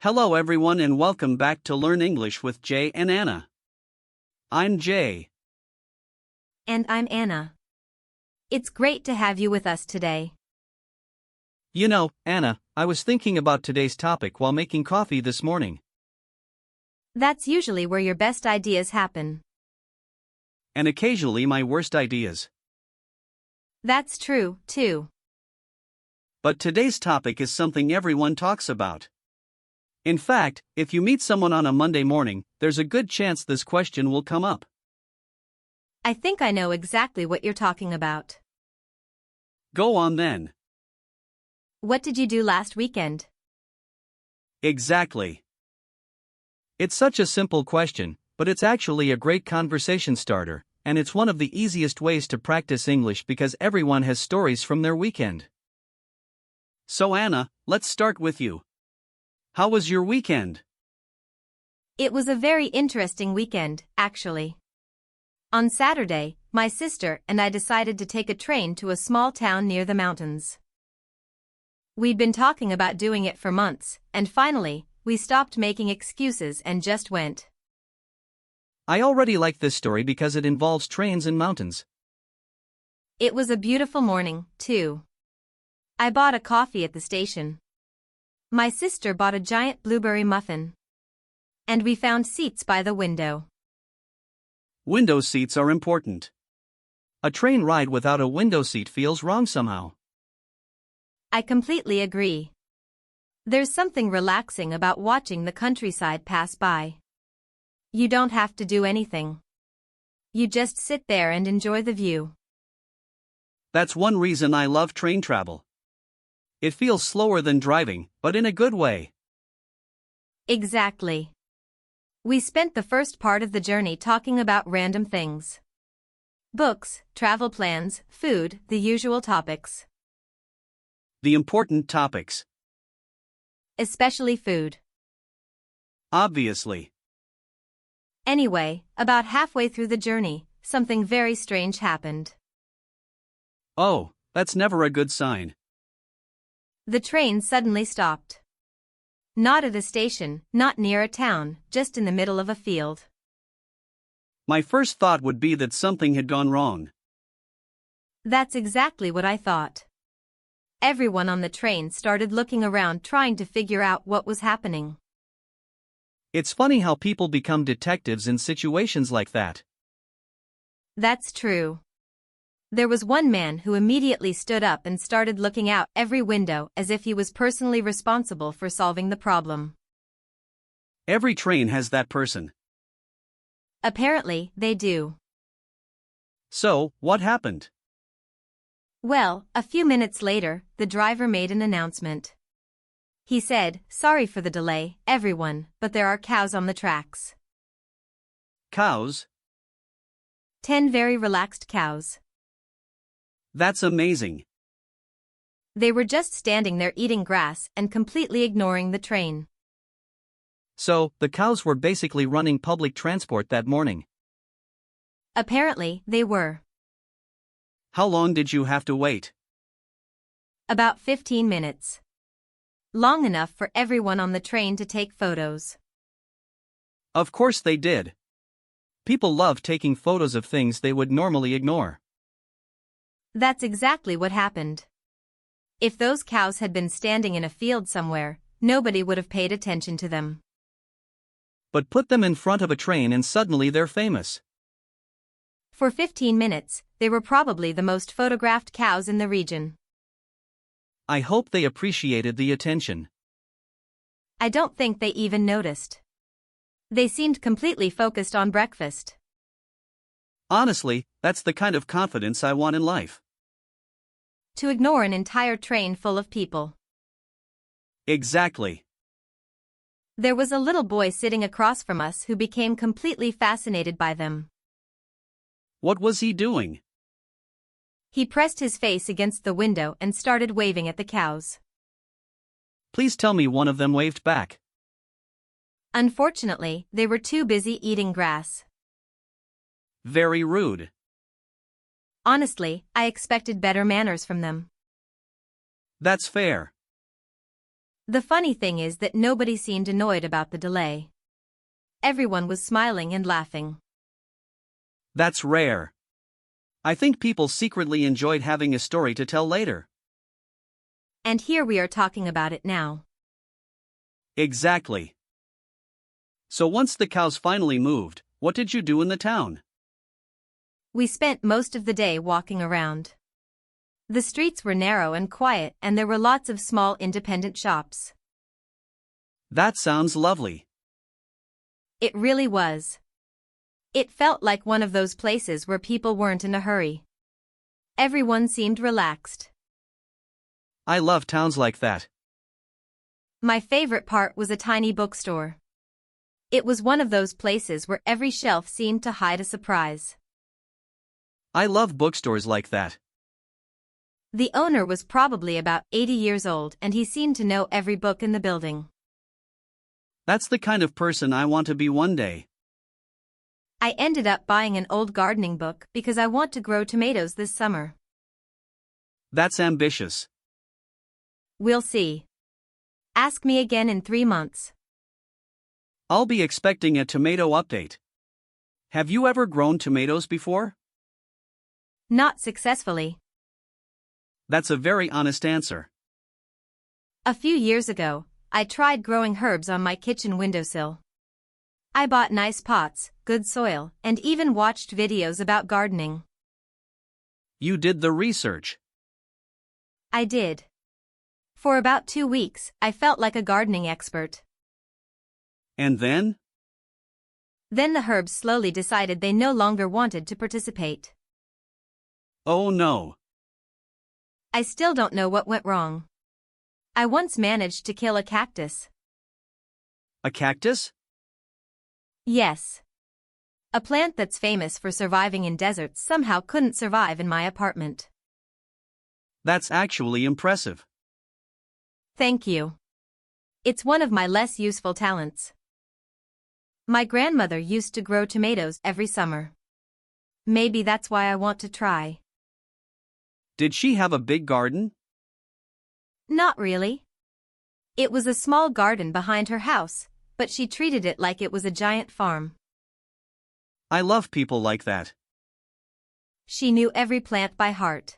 Hello everyone and welcome back to Learn English with Jay and Anna. I'm Jay. And I'm Anna. It's great to have you with us today. You know, Anna, I was thinking about today's topic while making coffee this morning. That's usually where your best ideas happen. And occasionally my worst ideas. That's true, too. But today's topic is something everyone talks about. In fact, if you meet someone on a Monday morning, there's a good chance this question will come up. I think I know exactly what you're talking about. Go on then. What did you do last weekend? Exactly. It's such a simple question, but it's actually a great conversation starter, and it's one of the easiest ways to practice English because everyone has stories from their weekend. So Anna, let's start with you. How was your weekend? It was a very interesting weekend, actually. On Saturday, my sister and I decided to take a train to a small town near the mountains. We'd been talking about doing it for months, and finally, we stopped making excuses and just went. I already like this story because it involves trains and mountains. It was a beautiful morning, too. I bought a coffee at the station. My sister bought a giant blueberry muffin. And we found seats by the window. Window seats are important. A train ride without a window seat feels wrong somehow. I completely agree. There's something relaxing about watching the countryside pass by. You don't have to do anything. You just sit there and enjoy the view. That's one reason I love train travel. It feels slower than driving, but in a good way. Exactly. We spent the first part of the journey talking about random things. Books, travel plans, food, the usual topics. The important topics. Especially food. Obviously. Anyway, about halfway through the journey, something very strange happened. Oh, that's never a good sign. The train suddenly stopped. Not at a station, not near a town, just in the middle of a field. My first thought would be that something had gone wrong. That's exactly what I thought. Everyone on the train started looking around trying to figure out what was happening. It's funny how people become detectives in situations like that. That's true. There was one man who immediately stood up and started looking out every window as if he was personally responsible for solving the problem. Every train has that person. Apparently, they do. So, what happened? Well, a few minutes later, the driver made an announcement. He said, "Sorry for the delay, everyone, but there are cows on the tracks." Cows? 10 very relaxed cows. That's amazing. They were just standing there eating grass and completely ignoring the train. So, the cows were basically running public transport that morning. Apparently, they were. How long did you have to wait? About 15 minutes. Long enough for everyone on the train to take photos. Of course they did. People love taking photos of things they would normally ignore. That's exactly what happened. If those cows had been standing in a field somewhere, nobody would have paid attention to them. But put them in front of a train and suddenly they're famous. For 15 minutes, they were probably the most photographed cows in the region. I hope they appreciated the attention. I don't think they even noticed. They seemed completely focused on breakfast. Honestly, that's the kind of confidence I want in life. To ignore an entire train full of people. Exactly. There was a little boy sitting across from us who became completely fascinated by them. What was he doing? He pressed his face against the window and started waving at the cows. Please tell me one of them waved back. Unfortunately, they were too busy eating grass. Very rude. Honestly, I expected better manners from them. That's fair. The funny thing is that nobody seemed annoyed about the delay. Everyone was smiling and laughing. That's rare. I think people secretly enjoyed having a story to tell later. And here we are talking about it now. Exactly. So once the cows finally moved, what did you do in the town? We spent most of the day walking around. The streets were narrow and quiet, and there were lots of small independent shops. That sounds lovely. It really was. It felt like one of those places where people weren't in a hurry. Everyone seemed relaxed. I love towns like that. My favorite part was a tiny bookstore. It was one of those places where every shelf seemed to hide a surprise. I love bookstores like that. The owner was probably about 80 years old, and he seemed to know every book in the building. That's the kind of person I want to be one day. I ended up buying an old gardening book because I want to grow tomatoes this summer. That's ambitious. We'll see. Ask me again in 3 months. I'll be expecting a tomato update. Have you ever grown tomatoes before? Not successfully. That's a very honest answer. A few years ago, I tried growing herbs on my kitchen windowsill. I bought nice pots, good soil, and even watched videos about gardening. You did the research. I did. For about 2 weeks, I felt like a gardening expert. And then? Then the herbs slowly decided they no longer wanted to participate. Oh no. I still don't know what went wrong. I once managed to kill a cactus. A cactus? Yes. A plant that's famous for surviving in deserts somehow couldn't survive in my apartment. That's actually impressive. Thank you. It's one of my less useful talents. My grandmother used to grow tomatoes every summer. Maybe that's why I want to try. Did she have a big garden? Not really. It was a small garden behind her house, but she treated it like it was a giant farm. I love people like that. She knew every plant by heart.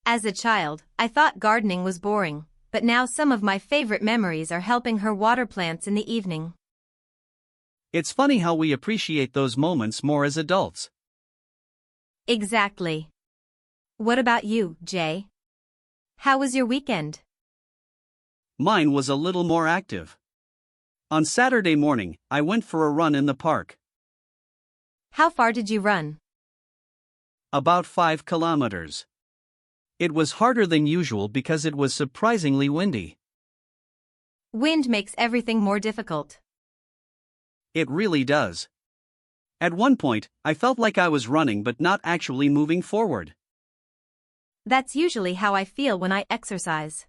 As a child, I thought gardening was boring, but now some of my favorite memories are helping her water plants in the evening. It's funny how we appreciate those moments more as adults. Exactly. What about you, Jay? How was your weekend? Mine was a little more active. On Saturday morning, I went for a run in the park. How far did you run? About 5 kilometers. It was harder than usual because it was surprisingly windy. Wind makes everything more difficult. It really does. At one point, I felt like I was running but not actually moving forward. That's usually how I feel when I exercise.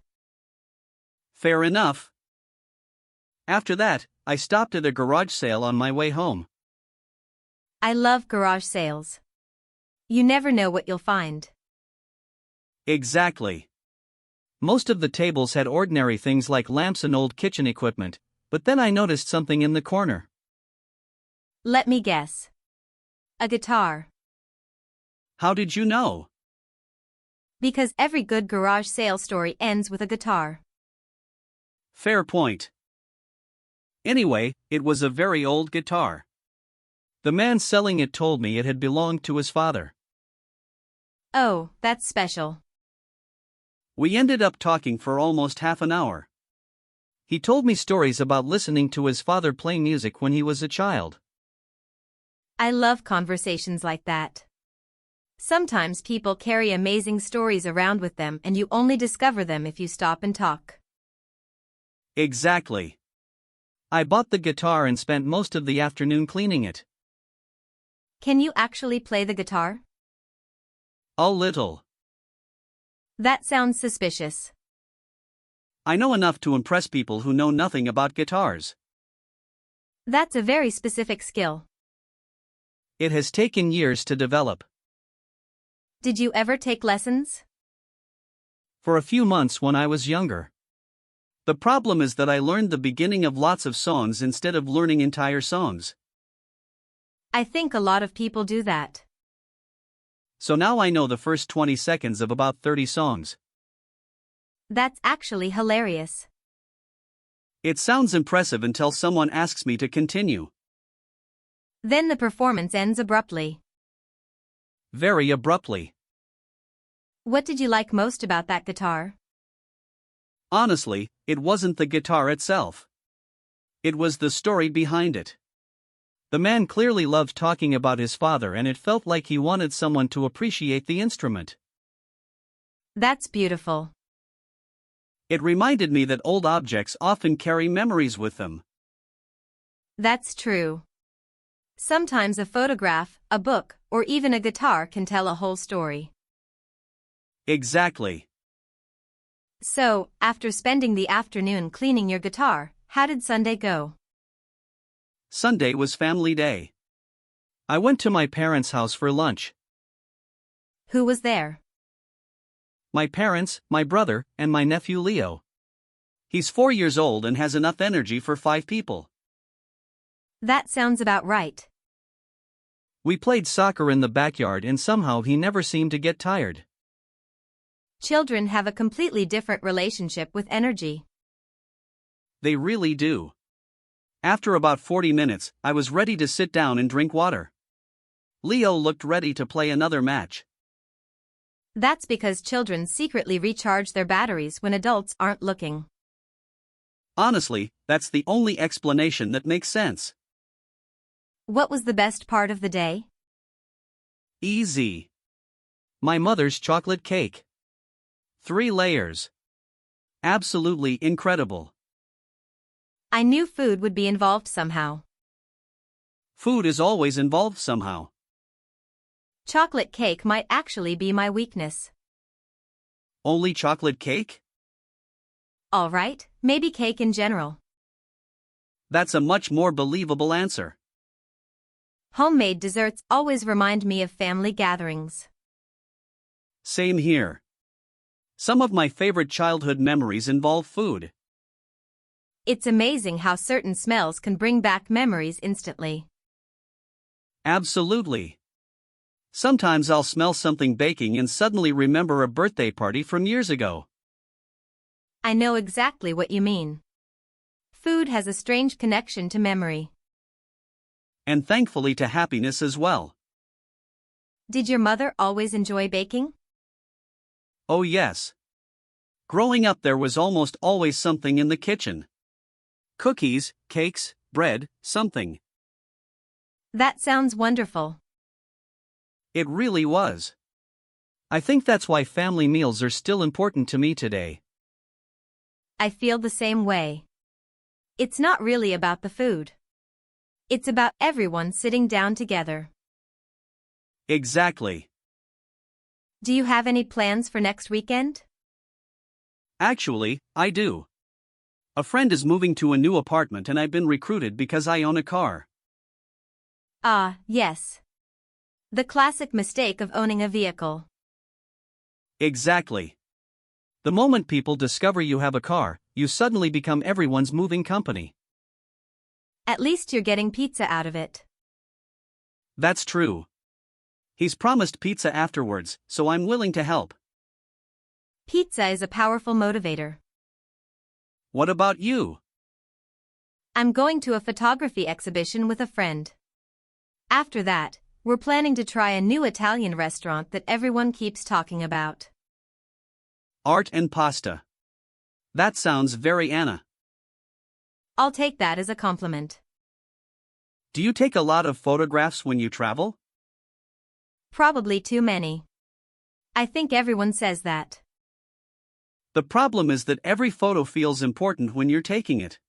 Fair enough. After that, I stopped at a garage sale on my way home. I love garage sales. You never know what you'll find. Exactly. Most of the tables had ordinary things like lamps and old kitchen equipment, but then I noticed something in the corner. Let me guess. A guitar. How did you know? Because every good garage sale story ends with a guitar. Fair point. Anyway, it was a very old guitar. The man selling it told me it had belonged to his father. Oh, that's special. We ended up talking for almost half an hour. He told me stories about listening to his father play music when he was a child. I love conversations like that. Sometimes people carry amazing stories around with them and you only discover them if you stop and talk. Exactly. I bought the guitar and spent most of the afternoon cleaning it. Can you actually play the guitar? A little. That sounds suspicious. I know enough to impress people who know nothing about guitars. That's a very specific skill. It has taken years to develop. Did you ever take lessons? For a few months when I was younger. The problem is that I learned the beginning of lots of songs instead of learning entire songs. I think a lot of people do that. So now I know the first 20 seconds of about 30 songs. That's actually hilarious. It sounds impressive until someone asks me to continue. Then the performance ends abruptly. Very abruptly. What did you like most about that guitar? Honestly, it wasn't the guitar itself. It was the story behind it. The man clearly loved talking about his father, and it felt like he wanted someone to appreciate the instrument. That's beautiful. It reminded me that old objects often carry memories with them. That's true. Sometimes a photograph, a book, or even a guitar can tell a whole story. Exactly. So, after spending the afternoon cleaning your guitar, how did Sunday go? Sunday was family day. I went to my parents' house for lunch. Who was there? My parents, my brother, and my nephew Leo. He's 4 years old and has enough energy for 5 people. That sounds about right. We played soccer in the backyard and somehow he never seemed to get tired. Children have a completely different relationship with energy. They really do. After about 40 minutes, I was ready to sit down and drink water. Leo looked ready to play another match. That's because children secretly recharge their batteries when adults aren't looking. Honestly, that's the only explanation that makes sense. What was the best part of the day? Easy. My mother's chocolate cake. 3 layers. Absolutely incredible. I knew food would be involved somehow. Food is always involved somehow. Chocolate cake might actually be my weakness. Only chocolate cake? All right, maybe cake in general. That's a much more believable answer. Homemade desserts always remind me of family gatherings. Same here. Some of my favorite childhood memories involve food. It's amazing how certain smells can bring back memories instantly. Absolutely. Sometimes I'll smell something baking and suddenly remember a birthday party from years ago. I know exactly what you mean. Food has a strange connection to memory. And thankfully to happiness as well. Did your mother always enjoy baking? Oh yes. Growing up there was almost always something in the kitchen. Cookies, cakes, bread, something. That sounds wonderful. It really was. I think that's why family meals are still important to me today. I feel the same way. It's not really about the food. It's about everyone sitting down together. Exactly. Do you have any plans for next weekend? Actually, I do. A friend is moving to a new apartment and I've been recruited because I own a car. Ah, yes. The classic mistake of owning a vehicle. Exactly. The moment people discover you have a car, you suddenly become everyone's moving company. At least you're getting pizza out of it. That's true. He's promised pizza afterwards, so I'm willing to help. Pizza is a powerful motivator. What about you? I'm going to a photography exhibition with a friend. After that, we're planning to try a new Italian restaurant that everyone keeps talking about. Art and pasta. That sounds very Anna. I'll take that as a compliment. Do you take a lot of photographs when you travel? Probably too many. I think everyone says that. The problem is that every photo feels important when you're taking it.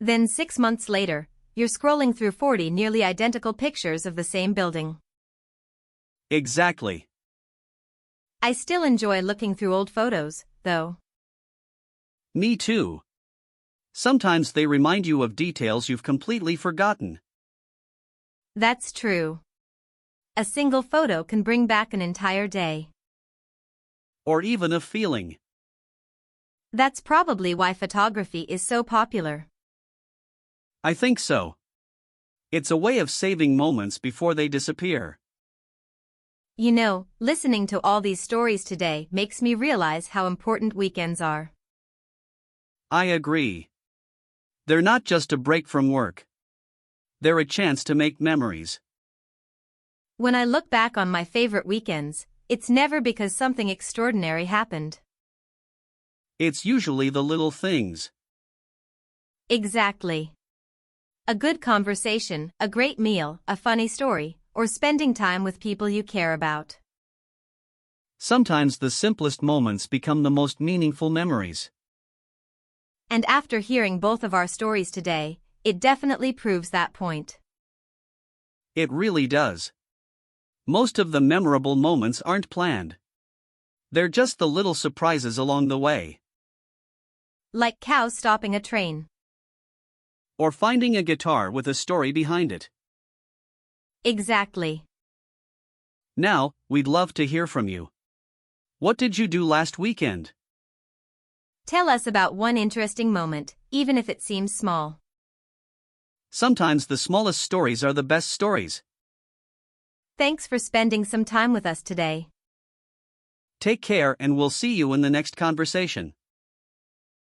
Then 6 months later, you're scrolling through 40 nearly identical pictures of the same building. Exactly. I still enjoy looking through old photos, though. Me too. Sometimes they remind you of details you've completely forgotten. That's true. A single photo can bring back an entire day. Or even a feeling. That's probably why photography is so popular. I think so. It's a way of saving moments before they disappear. You know, listening to all these stories today makes me realize how important weekends are. I agree. They're not just a break from work. They're a chance to make memories. When I look back on my favorite weekends, it's never because something extraordinary happened. It's usually the little things. Exactly. A good conversation, a great meal, a funny story, or spending time with people you care about. Sometimes the simplest moments become the most meaningful memories. And after hearing both of our stories today, it definitely proves that point. It really does. Most of the memorable moments aren't planned. They're just the little surprises along the way. Like cows stopping a train. Or finding a guitar with a story behind it. Exactly. Now, we'd love to hear from you. What did you do last weekend? Tell us about one interesting moment, even if it seems small. Sometimes the smallest stories are the best stories. Thanks for spending some time with us today. Take care and we'll see you in the next conversation.